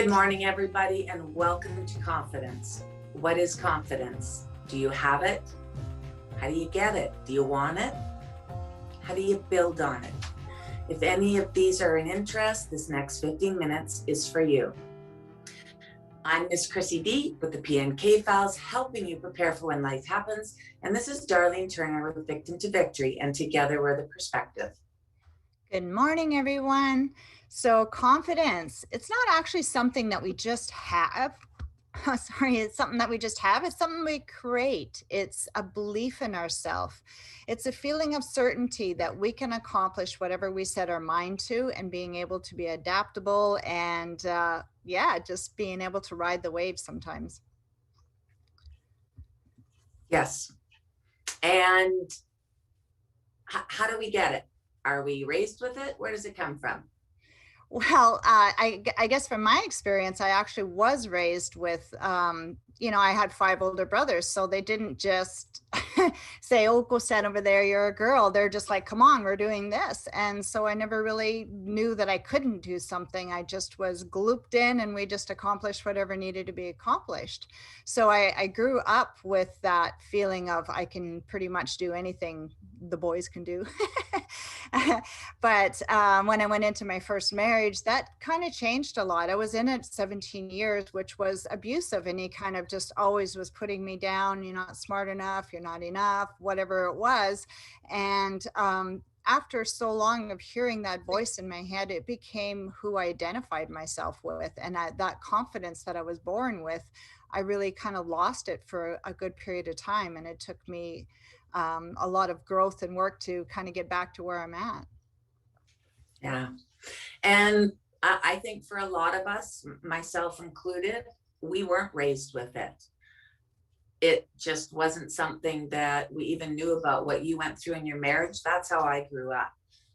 Good morning, everybody, and welcome to Confidence. What is confidence? Do you have it? How do you get it? Do you want it? How do you build on it? If any of these are an interest, this next 15 minutes is for you. I'm Miss Chrissy D with the PNK Files, helping you prepare for when life happens. And this is Darlene Turner with VictimToVictory, and together we're thePerspective. Good morning, everyone. So confidence, it's not actually something that we just have. It's something that we just have. It's something we create. It's a belief in ourselves. It's a feeling of certainty that we can accomplish whatever we set our mind to, and being able to be adaptable and just being able to ride the waves sometimes. Yes. And how do we get it? Are we raised with it? Where does it come from? Well, I guess from my experience, I actually was raised with, I had 5 older brothers, so they didn't just say, oh, go sit over there, you're a girl. They're just like, come on, we're doing this. And so I never really knew that I couldn't do something. I just was glooped in, and we just accomplished whatever needed to be accomplished. So I grew up with that feeling of I can pretty much do anything the boys can do. But when I went into my first marriage, that kind of changed a lot. I was in it 17 years, which was abusive. And he kind of just always was putting me down. You're not smart enough. You're not enough, whatever it was. And after so long of hearing that voice in my head, it became who I identified myself with. And that confidence that I was born with, I really kind of lost it for a good period of time. And it took me a lot of growth and work to kind of get back to where I'm at. Yeah. And I think for a lot of us, myself included, we weren't raised with it. It just wasn't something that we even knew about. What you went through in your marriage, that's how I grew up.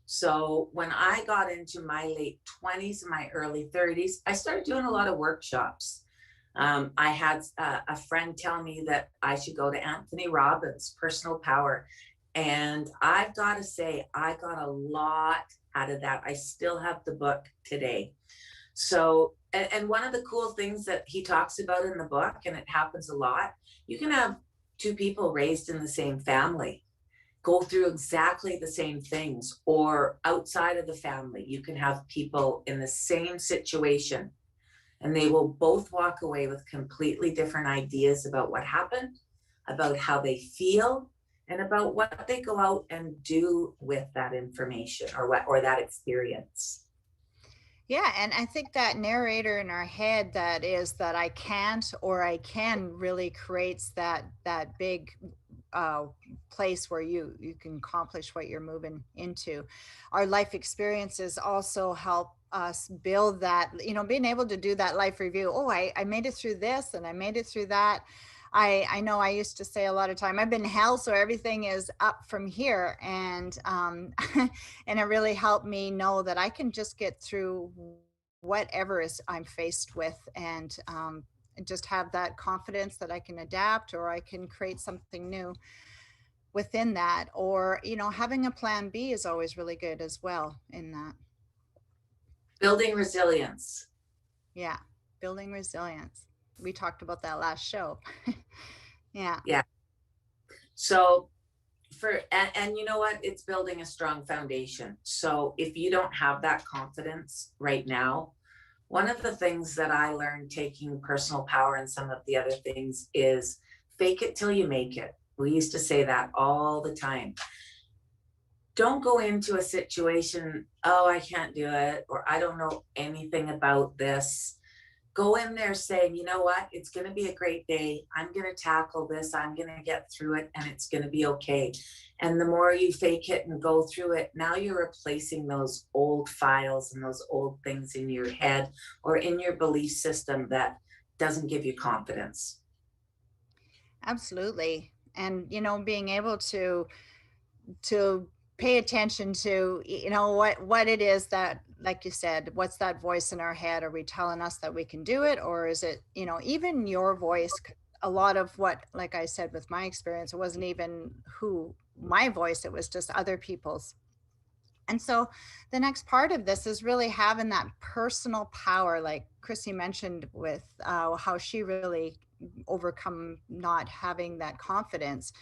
So when I got into my late 20s and my early 30s, I started doing a lot of workshops. I had a friend tell me that I should go to Anthony Robbins' Personal Power. And I've got to say, I got a lot out of that. I still have the book today. So, and one of the cool things that he talks about in the book, and it happens a lot, you can have 2 people raised in the same family, go through exactly the same things, or outside of the family, you can have people in the same situation, and they will both walk away with completely different ideas about what happened, about how they feel, and about what they go out and do with that information or that experience. Yeah, and I think that narrator in our head that is that I can't or I can really creates that big place where you can accomplish what you're moving into. Our life experiences also help us build that, being able to do that life review. Oh, I made it through this and I made it through that. I know I used to say a lot of time, I've been in hell, so everything is up from here. And and it really helped me know that I can just get through whatever I'm faced with, and just have that confidence that I can adapt, or I can create something new within that. Or, having a plan B is always really good as well in that. Building resilience. Yeah, building resilience. We talked about that last show. Yeah. So and you know what, it's building a strong foundation. So if you don't have that confidence right now, one of the things that I learned taking Personal Power and some of the other things is fake it till you make it. We used to say that all the time. Don't go into a situation, oh, I can't do it, or I don't know anything about this. Go in there saying, you know what, it's going to be a great day. I'm going to tackle this. I'm going to get through it, and it's going to be okay. And the more you fake it and go through it, now you're replacing those old files and those old things in your head or in your belief system that doesn't give you confidence. Absolutely. And, being able to pay attention to, what it is that, like you said, what's that voice in our head? Are we telling us that we can do it? Or is it, even your voice? A lot of what, like I said, with my experience, it wasn't even my voice, it was just other people's. And so the next part of this is really having that personal power, like Chrissy mentioned with how she really overcome not having that confidence.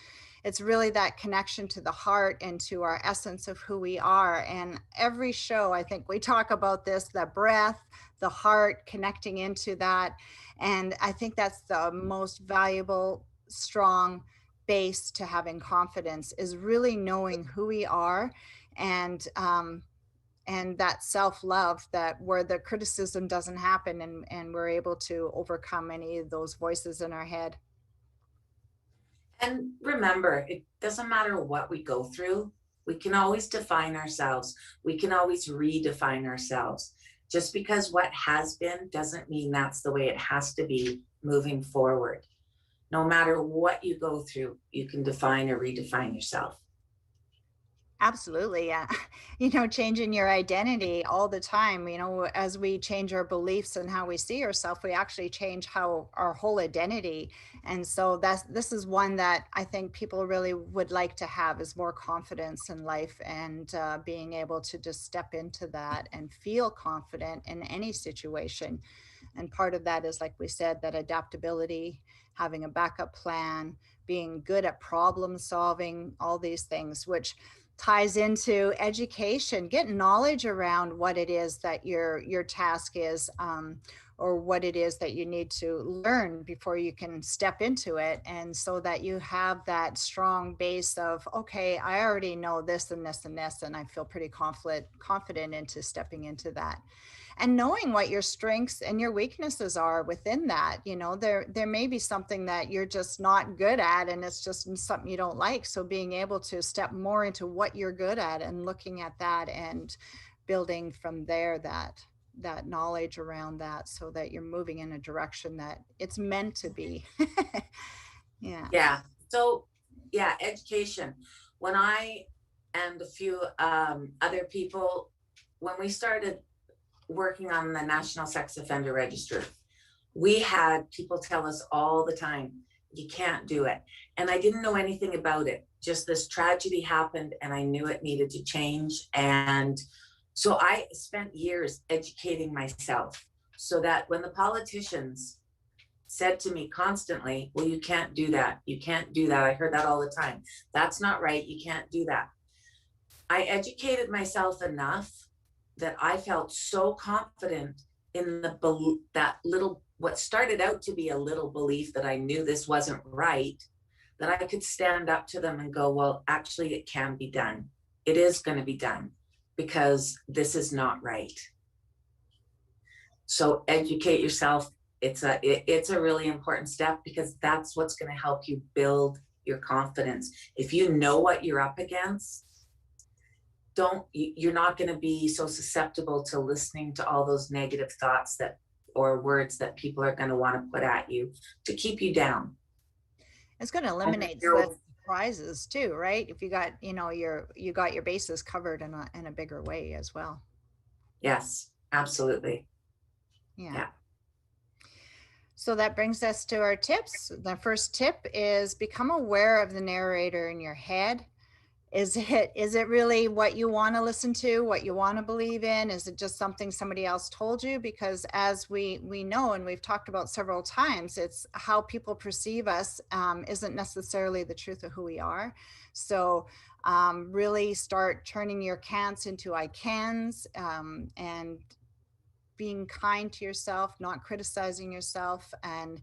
It's really that connection to the heart and to our essence of who we are. And every show, I think we talk about this, the breath, the heart, connecting into that. And I think that's the most valuable, strong base to having confidence, is really knowing who we are, and that self-love, that where the criticism doesn't happen, and we're able to overcome any of those voices in our head. And remember, it doesn't matter what we go through, we can always define ourselves. We can always redefine ourselves. Just because what has been doesn't mean that's the way it has to be moving forward. No matter what you go through, you can define or redefine yourself. Absolutely. Yeah. Changing your identity all the time, as we change our beliefs and how we see ourselves, we actually change how our whole identity. And so this is one that I think people really would like to have, is more confidence in life, and being able to just step into that and feel confident in any situation. And part of that is, like we said, that adaptability, having a backup plan, being good at problem solving, all these things, which ties into education. Get knowledge around what it is that your task is, or what it is that you need to learn before you can step into it. And so that you have that strong base of, okay, I already know this and this and this, and I feel pretty confident into stepping into that. And knowing what your strengths and your weaknesses are within that. There may be something that you're just not good at, and it's just something you don't like. So being able to step more into what you're good at and looking at that and building from there that knowledge around that, so that you're moving in a direction that it's meant to be. Yeah. Yeah. So, yeah, education. When I and a few other people, when we started working on the National Sex Offender Register, we had people tell us all the time, you can't do it. And I didn't know anything about it. Just this tragedy happened and I knew it needed to change. And so I spent years educating myself, so that when the politicians said to me constantly, well, you can't do that. You can't do that. I heard that all the time. That's not right. You can't do that. I educated myself enough that I felt so confident in that little, what started out to be a little belief that I knew this wasn't right, that I could stand up to them and go, well, actually it can be done. It is going to be done, because this is not right. So educate yourself. It's a really important step, because that's what's going to help you build your confidence. If you know what you're up against, you're not going to be so susceptible to listening to all those negative thoughts or words that people are going to want to put at you to keep you down. It's going to eliminate the surprises too, right? If you got, you got your bases covered in a bigger way as well. Yes, absolutely. Yeah. So that brings us to our tips. The first tip is become aware of the narrator in your head. Is it really what you want to listen to, what you want to believe in? Is it just something somebody else told you? Because as we know, and we've talked about several times, it's how people perceive us isn't necessarily the truth of who we are. So really start turning your can'ts into I cans, and being kind to yourself, not criticizing yourself. And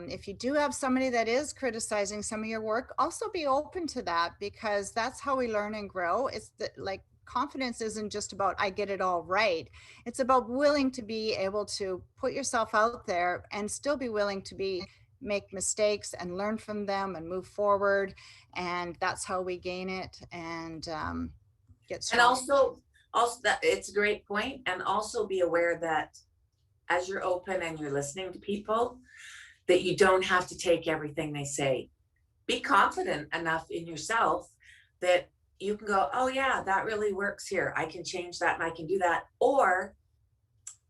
if you do have somebody that is criticizing some of your work, also be open to that, because that's how we learn and grow. It's like confidence isn't just about I get it all right. It's about willing to be able to put yourself out there and still be willing to make mistakes and learn from them and move forward. And that's how we gain it and get strong. And also that it's a great point. And also be aware that as you're open and you're listening to people, that you don't have to take everything they say. Be confident enough in yourself that you can go, oh yeah, that really works here. I can change that and I can do that. Or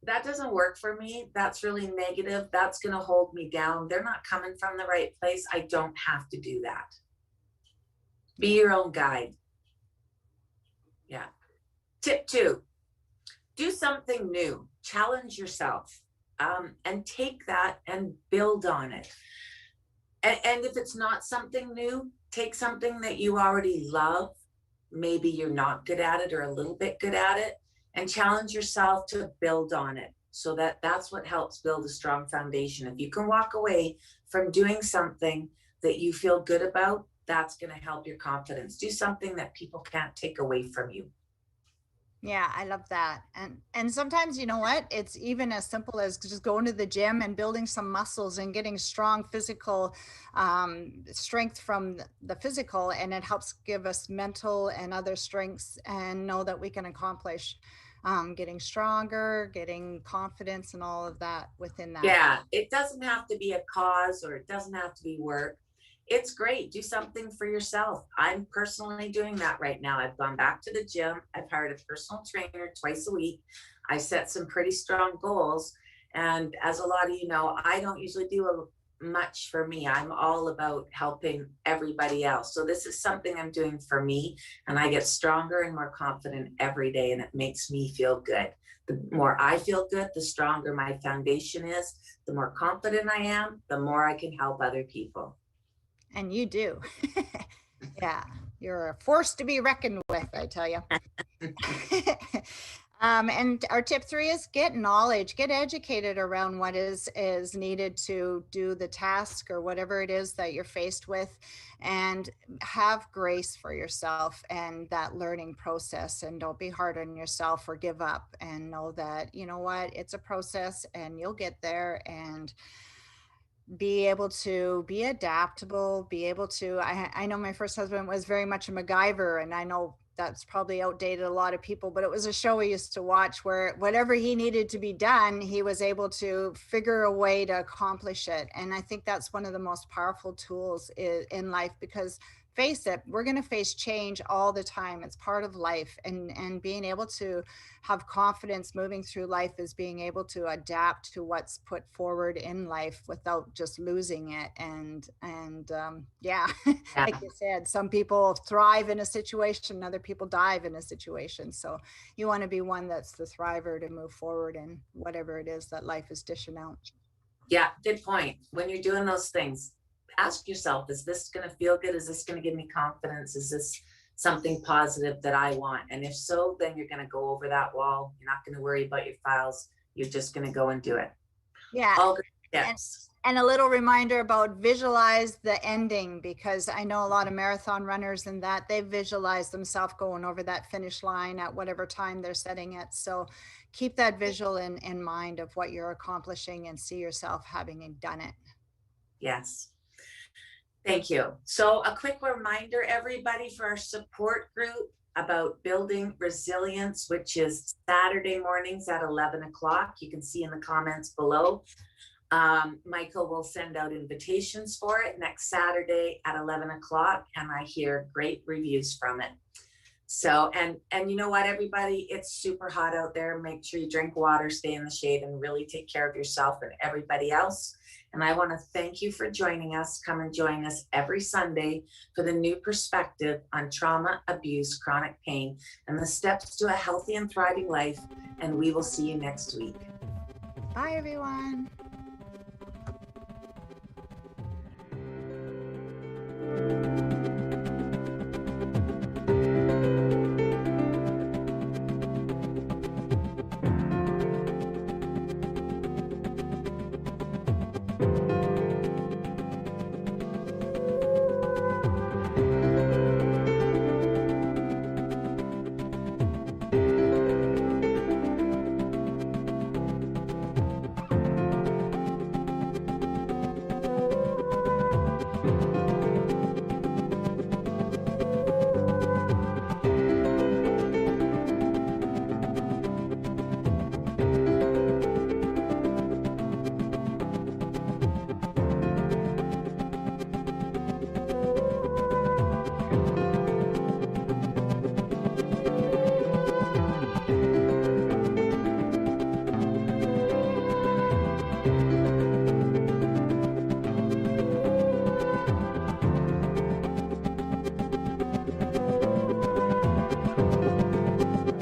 that doesn't work for me. That's really negative. That's going to hold me down. They're not coming from the right place. I don't have to do that. Be your own guide. Yeah. Tip 2, do something new, challenge yourself, and take that and build on it. And if it's not something new, take something that you already love. Maybe you're not good at it or a little bit good at it, and challenge yourself to build on it. So that's what helps build a strong foundation. If you can walk away from doing something that you feel good about, that's going to help your confidence. Do something that people can't take away from you. Yeah, I love that. And sometimes, you know what? It's even as simple as just going to the gym and building some muscles and getting strong physical strength from the physical, and it helps give us mental and other strengths, and know that we can accomplish getting stronger, getting confidence, and all of that within that. Yeah, it doesn't have to be a cause, or it doesn't have to be work. It's great. Do something for yourself. I'm personally doing that right now. I've gone back to the gym. I've hired a personal trainer twice a week. I set some pretty strong goals. And as a lot of you know, I don't usually do much for me. I'm all about helping everybody else. So this is something I'm doing for me, and I get stronger and more confident every day, and it makes me feel good. The more I feel good, the stronger my foundation is. The more confident I am, the more I can help other people. And you do. Yeah, you're a force to be reckoned with, I tell you. And our tip 3 is get knowledge, get educated around what is needed to do the task or whatever it is that you're faced with, and have grace for yourself and that learning process. And don't be hard on yourself or give up, and know that, you know what, it's a process and you'll get there. And be able to be adaptable, be able to, I know my first husband was very much a MacGyver, and I know that's probably outdated a lot of people, but it was a show we used to watch where whatever he needed to be done, he was able to figure a way to accomplish it. And I think that's one of the most powerful tools in life, because face it, we're going to face change all the time. It's part of life. And being able to have confidence moving through life is being able to adapt to what's put forward in life without just losing it. And yeah, like you said, some people thrive in a situation, other people dive in a situation. So you want to be one that's the thriver, to move forward in whatever it is that life is dishing out. Yeah, good point. When you're doing those things, ask yourself, is this going to feel good? Is this going to give me confidence? Is this something positive that I want? And if so, then you're going to go over that wall. You're not going to worry about your files. You're just going to go and do it. Yeah. All good tips. And a little reminder about visualize the ending, because I know a lot of marathon runners and that they visualize themselves going over that finish line at whatever time they're setting it. So keep that visual in mind of what you're accomplishing, and see yourself having done it. Yes. Thank you. So a quick reminder, everybody, for our support group about building resilience, which is Saturday mornings at 11 o'clock. You can see in the comments below. Michael will send out invitations for it next Saturday at 11 o'clock, and I hear great reviews from it. So, and you know what, everybody, it's super hot out there. Make sure you drink water, stay in the shade, and really take care of yourself and everybody else. And I want to thank you for joining us. Come and join us every Sunday for the new perspective on trauma, abuse, chronic pain, and the steps to a healthy and thriving life. And we will see you next week. Bye, everyone.